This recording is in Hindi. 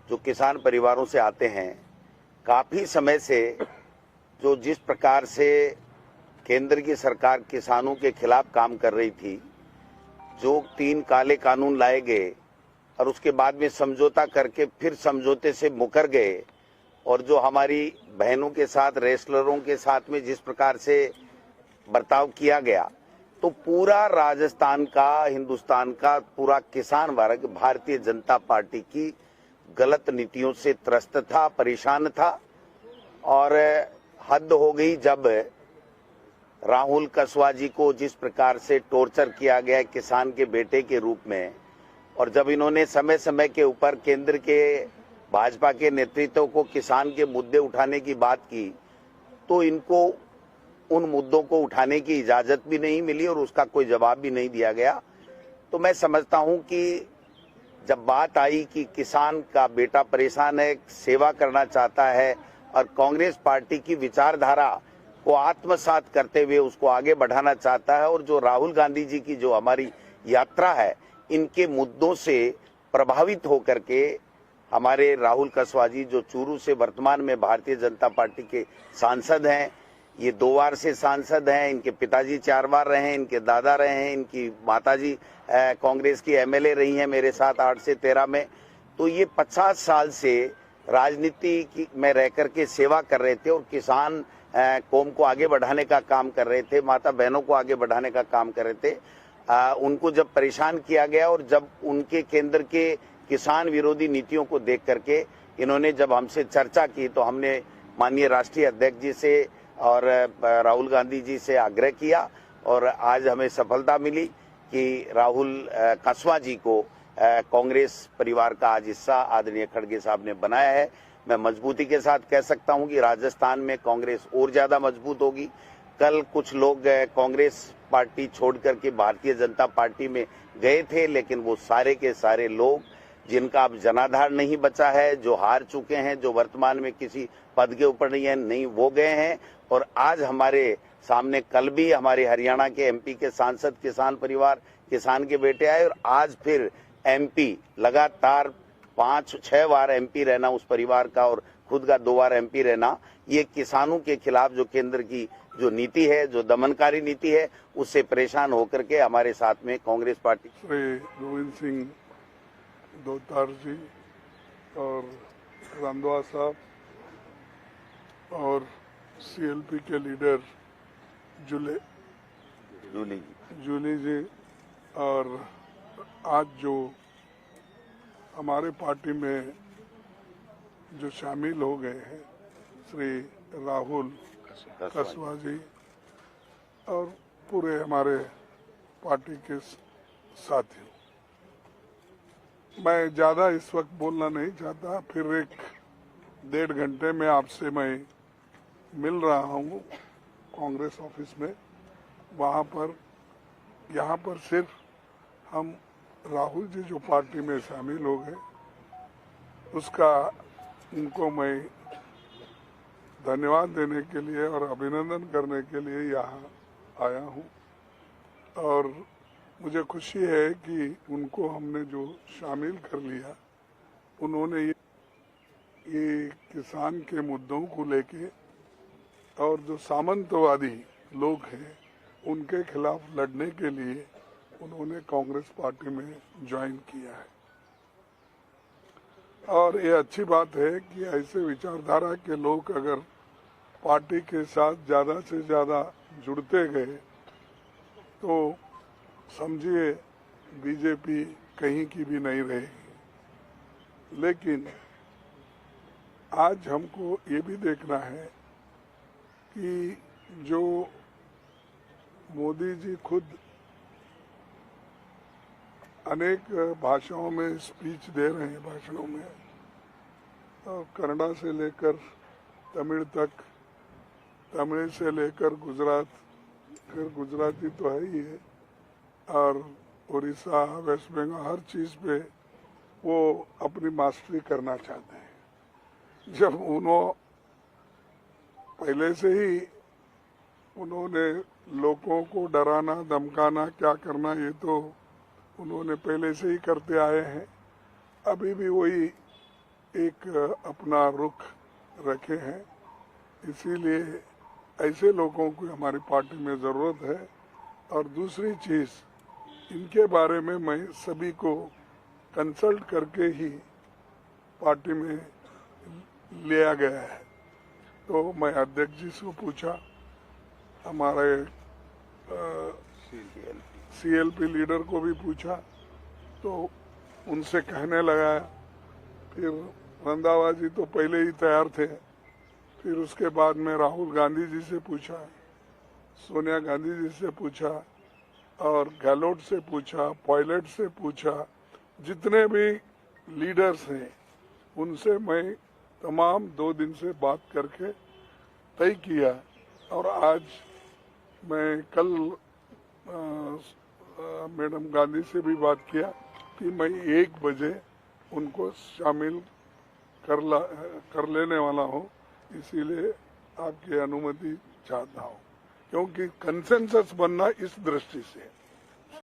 जो किसान परिवारों से आते हैं, काफी समय से जो जिस प्रकार से केंद्र की सरकार किसानों के खिलाफ काम कर रही थी, जो 3 काले कानून लाए गए और उसके बाद में समझौता करके फिर समझौते से मुकर गए, और जो हमारी बहनों के साथ, रेसलरों के साथ में जिस प्रकार से बर्ताव किया गया, तो पूरा राजस्थान का, हिंदुस्तान का पूरा किसान वर्ग भारतीय जनता पार्टी की गलत नीतियों से त्रस्त था, परेशान था। और हद हो गई जब राहुल कसवाजी को जिस प्रकार से टॉर्चर किया गया किसान के बेटे के रूप में, और जब इन्होंने समय समय के ऊपर केंद्र के भाजपा के नेतृत्व को किसान के मुद्दे उठाने की बात की, तो इनको उन मुद्दों को उठाने की इजाजत भी नहीं मिली और उसका कोई जवाब भी नहीं दिया गया। तो मैं समझता हूं कि जब बात आई कि किसान का बेटा परेशान है, सेवा करना चाहता है और कांग्रेस पार्टी की विचारधारा को आत्मसात करते हुए उसको आगे बढ़ाना चाहता है, और जो राहुल गांधी जी की जो हमारी यात्रा है, इनके मुद्दों से प्रभावित होकर के हमारे राहुल कसवाजी, जो चूरू से वर्तमान में भारतीय जनता पार्टी के सांसद हैं, ये 2 बार से सांसद हैं, इनके पिताजी 4 बार रहे हैं, इनके दादा रहे हैं, इनकी माताजी कांग्रेस की एमएलए रही हैं मेरे साथ 8 से 13 में। तो ये 50 साल से राजनीति में रह करके सेवा कर रहे थे और किसान कौम को आगे बढ़ाने का काम कर रहे थे, माता बहनों को आगे बढ़ाने का काम कर रहे थे। उनको जब परेशान किया गया और जब उनके केंद्र के किसान विरोधी नीतियों को देख करके इन्होंने जब हमसे चर्चा की, तो हमने माननीय राष्ट्रीय अध्यक्ष जी से और राहुल गांधी जी से आग्रह किया, और आज हमें सफलता मिली कि राहुल कसवाजी को कांग्रेस परिवार का आज हिस्सा आदरणीय खड़गे साहब ने बनाया है। मैं मजबूती के साथ कह सकता हूं कि राजस्थान में कांग्रेस और ज्यादा मजबूत होगी। कल कुछ लोग कांग्रेस पार्टी छोड़ करके भारतीय जनता पार्टी में गए थे, लेकिन वो सारे के सारे लोग जिनका अब जनाधार नहीं बचा है, जो हार चुके हैं, जो वर्तमान में किसी पद के ऊपर नहीं वो गए हैं। और आज हमारे सामने कल भी हमारे हरियाणा के एमपी के सांसद किसान परिवार, किसान के बेटे आए, और आज फिर एमपी लगातार 5-6 बार एमपी रहना उस परिवार का, और खुद का 2 बार एमपी रहना, ये किसानों के खिलाफ जो केंद्र की जो नीति है, जो दमनकारी नीति है, उससे परेशान होकर के हमारे साथ में कांग्रेस पार्टी। श्री गोविंद सिंह दोतार जी और रंधवा साहब और सीएलपी के लीडर जूली जी, और आज जो हमारे पार्टी में जो शामिल हो गए हैं श्री राहुल कसवाजी और पूरे हमारे पार्टी के साथियों, मैं ज़्यादा इस वक्त बोलना नहीं चाहता। फिर 1-1.5 घंटे में आपसे मैं मिल रहा हूँ कांग्रेस ऑफिस में, वहाँ पर यहाँ पर सिर्फ हम राहुल जी जो पार्टी में शामिल हो गए, उसका उनको मैं धन्यवाद देने के लिए और अभिनंदन करने के लिए यहाँ आया हूँ। और मुझे खुशी है कि उनको हमने जो शामिल कर लिया, उन्होंने ये किसान के मुद्दों को लेके और जो सामंतवादी लोग हैं उनके खिलाफ लड़ने के लिए उन्होंने कांग्रेस पार्टी में ज्वाइन किया है। और ये अच्छी बात है कि ऐसे विचारधारा के लोग अगर पार्टी के साथ ज़्यादा से ज़्यादा जुड़ते गए तो समझिए बीजेपी कहीं की भी नहीं रहेगी। लेकिन आज हमको ये भी देखना है कि जो मोदी जी खुद अनेक भाषाओं में स्पीच दे रहे हैं, भाषणों में, और कन्नड़ा से लेकर तमिल तक, तमिल से लेकर गुजरात, फिर गुजराती तो है ही है, और उड़ीसा, वेस्ट बंगाल, हर चीज़ पे वो अपनी मास्टरी करना चाहते हैं। जब पहले से ही उन्होंने लोगों को डराना, धमकाना, क्या करना, ये तो उन्होंने पहले से ही करते आए हैं। अभी भी वही एक अपना रुख रखे हैं, इसीलिए ऐसे लोगों की हमारी पार्टी में ज़रूरत है। और दूसरी चीज़, इनके बारे में मैं सभी को कंसल्ट करके ही पार्टी में लिया गया है। तो मैं अध्यक्ष जी से पूछा, हमारे सीएलपी लीडर को भी पूछा, तो उनसे कहने लगा। फिर रंधावा जी तो पहले ही तैयार थे। फिर उसके बाद में राहुल गांधी जी से पूछा, सोनिया गांधी जी से पूछा, और गहलोत से पूछा, पायलट से पूछा, जितने भी लीडर्स हैं उनसे मैं तमाम 2 दिन से बात करके तय किया। और आज मैं कल मैडम गांधी से भी बात किया कि मैं 1 बजे उनको शामिल कर लेने वाला हूँ, इसीलिए आपकी अनुमति चाहता हूँ, क्योंकि कंसेंसस बनना इस दृष्टि से है।